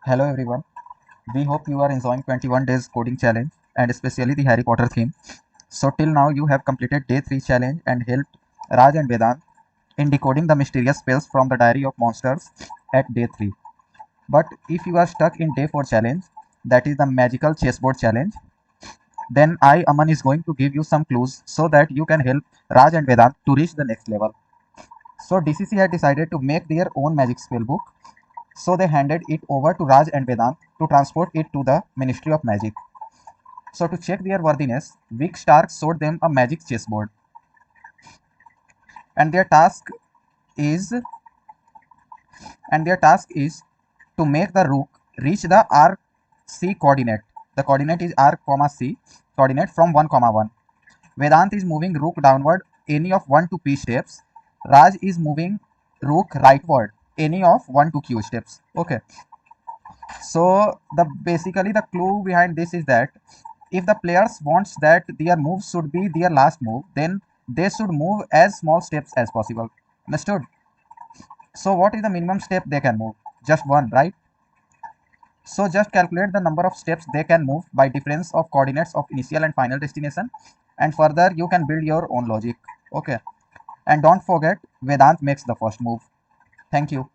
Hello everyone. We hope you are enjoying 21 days coding challenge and especially the Harry Potter theme. So till now you have completed day 3 challenge and helped Raj and Vedant in decoding the mysterious spells from the Diary of Monsters at day 3. But if you are stuck in day 4 challenge, that is the magical chessboard challenge, then I Aman is going to give you some clues so that you can help Raj and Vedant to reach the next level. So DCC had decided to make their own magic spell book. So they handed it over to Raj and Vedant to transport it to the Ministry of Magic. So to check their worthiness, Vic Stark showed them a magic chessboard. And their task is and their task is to make the rook reach the RC coordinate. The coordinate is R, C coordinate from 1, 1. Vedant is moving rook downward any of 1 to P steps. Raj is moving rook rightward any of 1 to Q steps. Okay. So basically the clue behind this is that if the players wants that their move should be their last move, then they should move as small steps as possible. Understood? So what is the minimum step they can move? Just one, right? So just calculate the number of steps they can move by difference of coordinates of initial and final destination, and further you can build your own logic. Okay. And don't forget, Vedant makes the first move. Thank you.